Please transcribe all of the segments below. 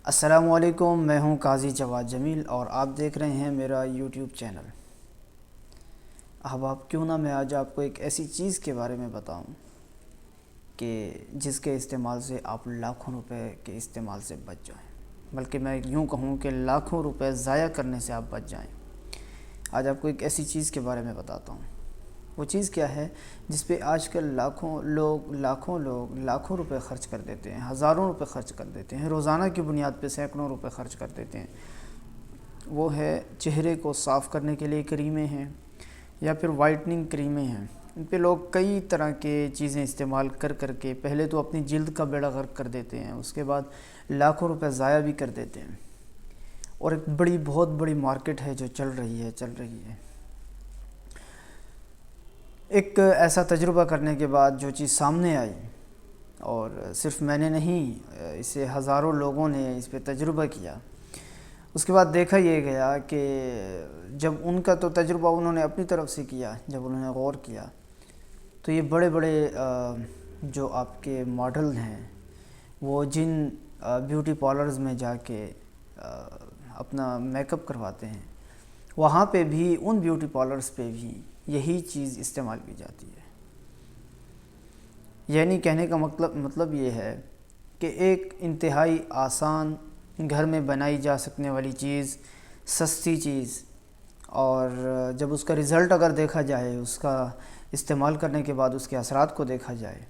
السلام علیکم، میں ہوں قاضی جواد جمیل اور آپ دیکھ رہے ہیں میرا یوٹیوب چینل۔ احباب، کیوں نہ میں آج آپ کو ایک ایسی چیز کے بارے میں بتاؤں کہ جس کے استعمال سے آپ لاکھوں روپے کے استعمال سے بچ جائیں، بلکہ میں یوں کہوں کہ لاکھوں روپے ضائع کرنے سے آپ بچ جائیں۔ آج آپ کو ایک ایسی چیز کے بارے میں بتاتا ہوں۔ وہ چیز کیا ہے جس پہ آج کل لاکھوں لوگ لاکھوں روپے خرچ کر دیتے ہیں، ہزاروں روپے خرچ کر دیتے ہیں، روزانہ کی بنیاد پہ سینکڑوں روپے خرچ کر دیتے ہیں۔ وہ ہے چہرے کو صاف کرنے کے لیے کریمیں ہیں یا پھر وائٹننگ کریمیں ہیں۔ ان پہ لوگ کئی طرح کے چیزیں استعمال کر کے پہلے تو اپنی جلد کا بیڑا غرق کر دیتے ہیں، اس کے بعد لاکھوں روپے ضائع بھی کر دیتے ہیں۔ اور ایک بہت بڑی مارکیٹ ہے جو چل رہی ہے۔ ایک ایسا تجربہ کرنے کے بعد جو چیز سامنے آئی، اور صرف میں نے نہیں، اسے ہزاروں لوگوں نے اس پہ تجربہ کیا، اس کے بعد دیکھا یہ گیا کہ جب ان کا تو تجربہ انہوں نے اپنی طرف سے کیا، جب انہوں نے غور کیا تو یہ بڑے جو آپ کے ماڈل ہیں، وہ جن بیوٹی پارلرز میں جا کے اپنا میک اپ کرواتے ہیں، وہاں پہ بھی، ان بیوٹی پارلرز پہ بھی یہی چیز استعمال کی جاتی ہے۔ یعنی کہنے کا مطلب یہ ہے کہ ایک انتہائی آسان، گھر میں بنائی جا سکنے والی چیز، سستی چیز، اور جب اس کا رزلٹ اگر دیکھا جائے، اس کا استعمال کرنے کے بعد اس کے اثرات کو دیکھا جائے،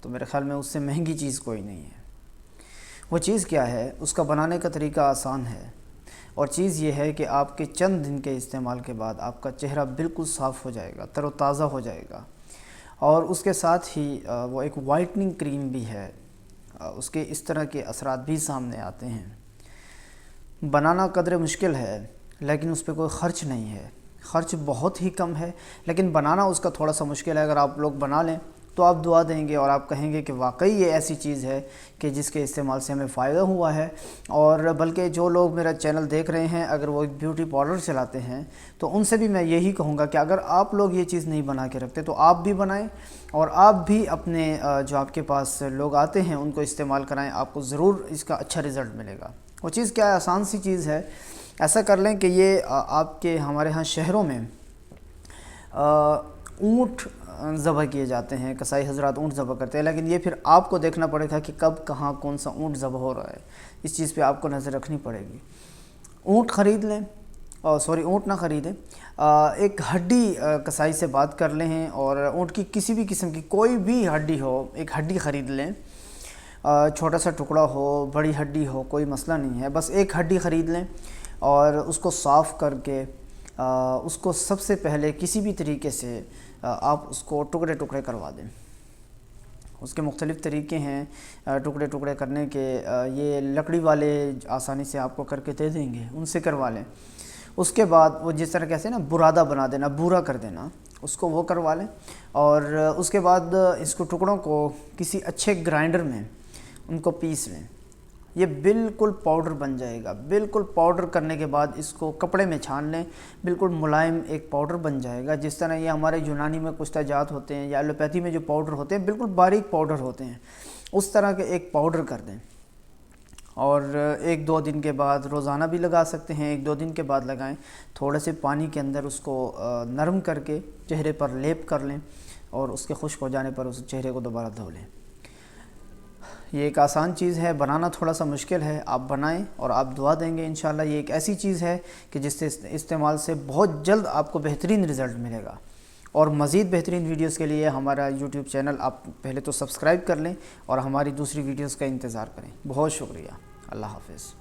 تو میرے خیال میں اس سے مہنگی چیز کوئی نہیں ہے۔ وہ چیز کیا ہے؟ اس کا بنانے کا طریقہ آسان ہے، اور چیز یہ ہے کہ آپ کے چند دن کے استعمال کے بعد آپ کا چہرہ بالکل صاف ہو جائے گا، تر و تازہ ہو جائے گا، اور اس کے ساتھ ہی وہ ایک وائٹننگ کریم بھی ہے، اس کے اس طرح کے اثرات بھی سامنے آتے ہیں۔ بنانا قدر مشکل ہے، لیکن اس پہ کوئی خرچ نہیں ہے، خرچ بہت ہی کم ہے، لیکن بنانا اس کا تھوڑا سا مشکل ہے۔ اگر آپ لوگ بنا لیں تو آپ دعا دیں گے اور آپ کہیں گے کہ واقعی یہ ایسی چیز ہے کہ جس کے استعمال سے ہمیں فائدہ ہوا ہے۔ اور بلکہ جو لوگ میرا چینل دیکھ رہے ہیں، اگر وہ ایک بیوٹی پارلر چلاتے ہیں، تو ان سے بھی میں یہی کہوں گا کہ اگر آپ لوگ یہ چیز نہیں بنا کے رکھتے تو آپ بھی بنائیں، اور آپ بھی اپنے جو آپ کے پاس لوگ آتے ہیں ان کو استعمال کرائیں، آپ کو ضرور اس کا اچھا رزلٹ ملے گا۔ وہ چیز کیا ہے؟ آسان سی چیز ہے۔ ایسا کر لیں کہ یہ آپ کے ہمارے ہاں شہروں میں اونٹ ذبح کیے جاتے ہیں، قصائی حضرات اونٹ ذبح کرتے ہیں، لیکن یہ پھر آپ کو دیکھنا پڑے گا کہ کب کہاں کون سا اونٹ ذبح ہو رہا ہے، اس چیز پہ آپ کو نظر رکھنی پڑے گی۔ اونٹ خرید لیں، اونٹ نہ خریدیں، ایک ہڈی کسائی سے بات کر لیں، اور اونٹ کی کسی بھی قسم کی کوئی بھی ہڈی ہو، ایک ہڈی خرید لیں، چھوٹا سا ٹکڑا ہو، بڑی ہڈی ہو، کوئی مسئلہ نہیں ہے، بس ایک ہڈی خرید لیں اور اس کو صاف کر کے اس کو سب سے پہلے کسی بھی طریقے سے آپ اس کو ٹکڑے ٹکڑے کروا دیں۔ اس کے مختلف طریقے ہیں ٹکڑے ٹکڑے کرنے کے، یہ لکڑی والے آسانی سے آپ کو کر کے دے دیں گے، ان سے کروا لیں۔ اس کے بعد وہ جس طرح کیسے نا برادہ بنا دینا، بورا کر دینا، اس کو وہ کروا لیں، اور اس کے بعد اس کو ٹکڑوں کو کسی اچھے گرائنڈر میں ان کو پیس لیں۔ یہ بالکل پاؤڈر بن جائے گا۔ بالکل پاؤڈر کرنے کے بعد اس کو کپڑے میں چھان لیں، بالکل ملائم ایک پاؤڈر بن جائے گا، جس طرح یہ ہمارے یونانی میں کچھ جات ہوتے ہیں یا ایلوپیتھی میں جو پاؤڈر ہوتے ہیں، بالکل باریک پاؤڈر ہوتے ہیں، اس طرح کے ایک پاؤڈر کر دیں۔ اور 1-2 دن کے بعد روزانہ بھی لگا سکتے ہیں، 1-2 دن کے بعد لگائیں، تھوڑے سے پانی کے اندر اس کو نرم کر کے چہرے پر لیپ کر لیں، اور اس کے خشک ہو جانے پر اس چہرے کو دوبارہ دھو لیں۔ یہ ایک آسان چیز ہے، بنانا تھوڑا سا مشکل ہے، آپ بنائیں اور آپ دعا دیں گے انشاءاللہ۔ یہ ایک ایسی چیز ہے کہ جس سے استعمال سے بہت جلد آپ کو بہترین رزلٹ ملے گا۔ اور مزید بہترین ویڈیوز کے لیے ہمارا یوٹیوب چینل آپ پہلے تو سبسکرائب کر لیں، اور ہماری دوسری ویڈیوز کا انتظار کریں۔ بہت شکریہ۔ اللہ حافظ۔